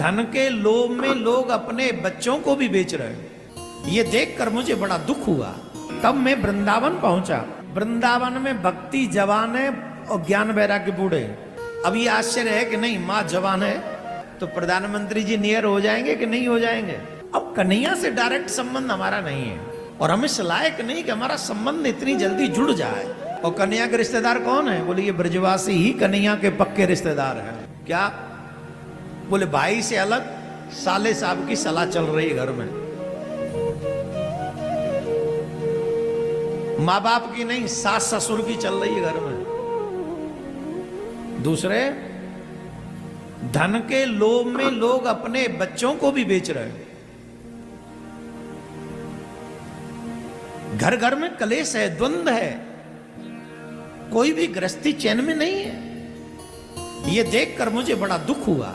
धन के लोभ में लोग अपने बच्चों को भी बेच रहे हैं। ये देखकर मुझे बड़ा दुख हुआ। तब मैं वृंदावन पहुंचा। वृंदावन में भक्ति जवान है और ज्ञान वैराग्य बूढ़े। अब ये आश्चर्य है कि नहीं, माँ जवान है तो प्रधानमंत्री जी नियर हो जाएंगे कि नहीं हो जाएंगे। अब कन्हैया से डायरेक्ट संबंध हमारा नहीं है और हम इस लायक नहीं कि हमारा संबंध इतनी जल्दी जुड़ जाए। और कन्हैया के रिश्तेदार कौन है? बोले ये ब्रजवासी ही कन्हैया के पक्के रिश्तेदार हैं। क्या? बोले भाई से अलग साले साहब की सलाह चल रही है घर में, माँ बाप की नहीं, सास ससुर की चल रही है घर में। दूसरे, धन के लोभ में लोग अपने बच्चों को भी बेच रहे हैं। घर घर में कलेश है, द्वंद है, कोई भी गृहस्थी चैन में नहीं है। ये देखकर मुझे बड़ा दुख हुआ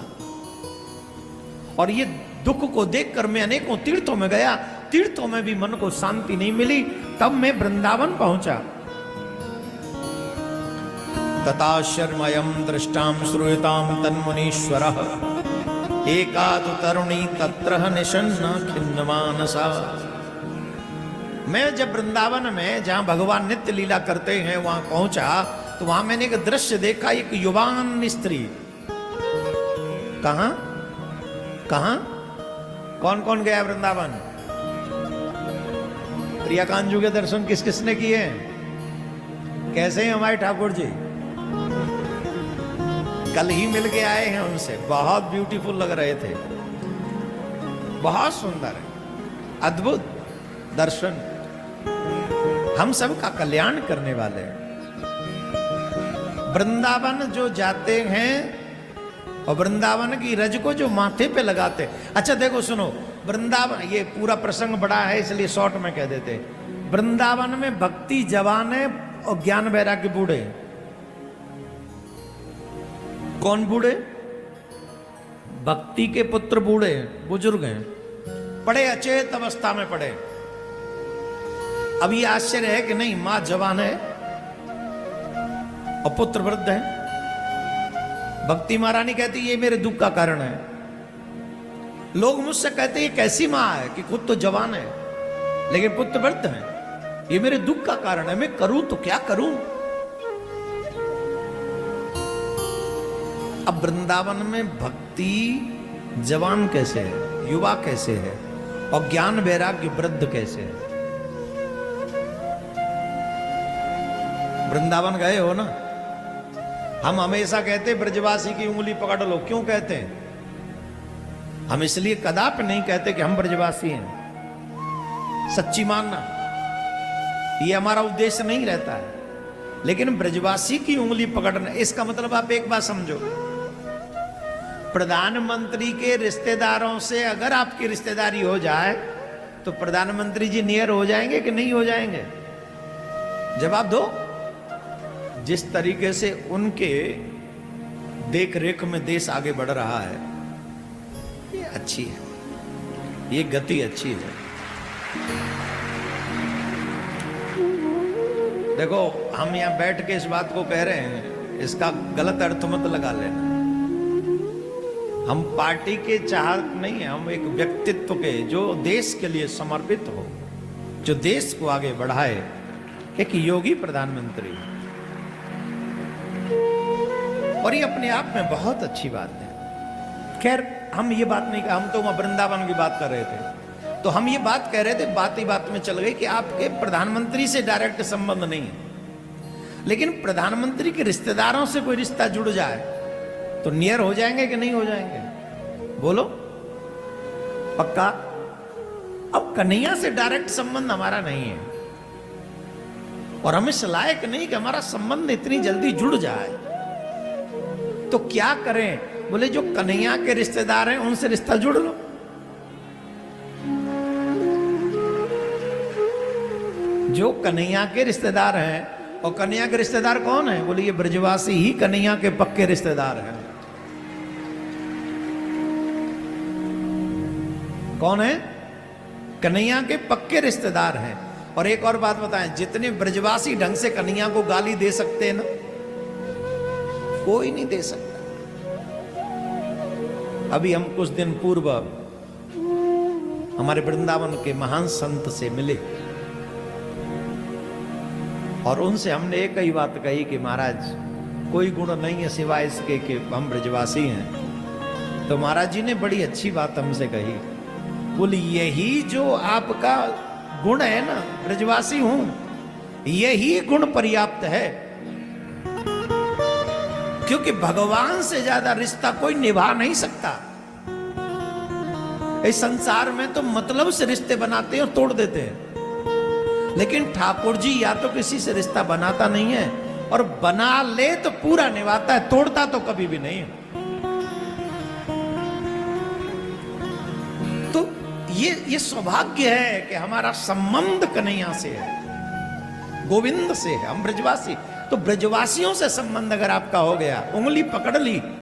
और ये दुख को देखकर मैं अनेकों तीर्थों में गया। तीर्थों में भी मन को शांति नहीं मिली। तब मैं वृंदावन पहुंचा। तथा शर्मयम दृष्टाम श्रूयताम तन्मुनीश्वरः एकातु तरुणी तत्र निषन्न खिन्नमानसा। मैं जब वृंदावन में जहां भगवान नित्य लीला करते हैं वहां पहुंचा तो वहां मैंने एक दृश्य देखा। एक युवान स्त्री। कहां कहां कौन कौन गया वृंदावन? प्रियाकांत जी के दर्शन किस किसने किए? कैसे हैं हमारे ठाकुर जी? कल ही मिल के आए हैं उनसे, बहुत ब्यूटीफुल लग रहे थे, बहुत सुंदर है, अद्भुत दर्शन, हम सब का कल्याण करने वाले हैं। वृंदावन जो जाते हैं और वृंदावन की रज को जो माथे पे लगाते। अच्छा देखो सुनो, वृंदावन, ये पूरा प्रसंग बड़ा है इसलिए शॉर्ट में कह देते। वृंदावन में भक्ति जवान है और ज्ञान वैराग्य बूढ़े। कौन बूढ़े? भक्ति के पुत्र बूढ़े, बुजुर्ग हैं, पड़े अचेत अवस्था में पड़े। अब ये आश्चर्य है कि नहीं, मां जवान है और पुत्र वृद्ध है। भक्ति महारानी कहती ये मेरे दुख का कारण है। लोग मुझसे कहते ये कैसी मां है कि खुद तो जवान है लेकिन पुत्र वृद्ध है, ये मेरे दुख का कारण है, मैं करूं तो क्या करूं। अब वृंदावन में भक्ति जवान कैसे है, युवा कैसे है और ज्ञान वैराग्य वृद्ध कैसे है? वृंदावन गए हो ना? हम हमेशा कहते ब्रजवासी की उंगली पकड़ लो। क्यों कहते हैं? हम इसलिए कदापि नहीं कहते कि हम ब्रजवासी हैं, सच्ची मानना, ये हमारा उद्देश्य नहीं रहता है। लेकिन ब्रजवासी की उंगली पकड़ना, इसका मतलब आप एक बात समझो, प्रधानमंत्री के रिश्तेदारों से अगर आपकी रिश्तेदारी हो जाए तो प्रधानमंत्री जी नियर हो जाएंगे कि नहीं हो जाएंगे? जवाब दो। जिस तरीके से उनके देख रेख में देश आगे बढ़ रहा है, ये अच्छी है, ये गति अच्छी है। देखो हम यहां बैठ के इस बात को कह रहे हैं, इसका गलत अर्थ मत लगा लेना। हम पार्टी के चाहत नहीं है, हम एक व्यक्तित्व के जो देश के लिए समर्पित हो, जो देश को आगे बढ़ाए, एक योगी प्रधानमंत्री। और ये अपने आप में बहुत अच्छी बात है। खैर हम ये बात नहीं, हम तो वृंदावन की बात कर रहे थे, तो हम ये बात कह रहे थे, बात ही बात में चल गई कि आपके प्रधानमंत्री से डायरेक्ट संबंध नहीं है, लेकिन प्रधानमंत्री के रिश्तेदारों से कोई रिश्ता जुड़ जाए तो नियर हो जाएंगे कि नहीं हो जाएंगे? बोलो पक्का? अब कन्हैया से डायरेक्ट संबंध हमारा नहीं है और हम इस लायक नहीं कि हमारा संबंध इतनी जल्दी जुड़ जाए, तो क्या करें? बोले जो कन्हैया के रिश्तेदार हैं उनसे रिश्ता जुड़ लो। जो कन्हैया के रिश्तेदार हैं, और कन्हैया के रिश्तेदार कौन है? बोले ये ब्रजवासी ही कन्हैया के पक्के रिश्तेदार हैं। कौन है? कन्हैया के पक्के रिश्तेदार हैं। और एक और बात बताएं, जितने ब्रजवासी ढंग से कन्हैया को गाली दे सकते हैं ना, कोई नहीं दे सकता। अभी हम कुछ दिन पूर्व हमारे वृंदावन के महान संत से मिले और उनसे हमने एक ही बात कही कि महाराज कोई गुण नहीं है सिवाय इसके कि हम ब्रजवासी हैं। तो महाराज जी ने बड़ी अच्छी बात हमसे कही, बोले यही जो आपका गुण है ना, ब्रजवासी हूं, यही गुण पर्याप्त है, क्योंकि भगवान से ज्यादा रिश्ता कोई निभा नहीं सकता। इस संसार में तो मतलब से रिश्ते बनाते हैं और तोड़ देते हैं, लेकिन ठाकुर जी या तो किसी से रिश्ता बनाता नहीं है और बना ले तो पूरा निभाता है, तोड़ता तो कभी भी नहीं है। तो ये सौभाग्य है कि हमारा संबंध कन्हैया से है, गोविंद से है, हम ब्रजवासी। तो ब्रजवासियों से संबंध अगर आपका हो गया, उंगली पकड़ ली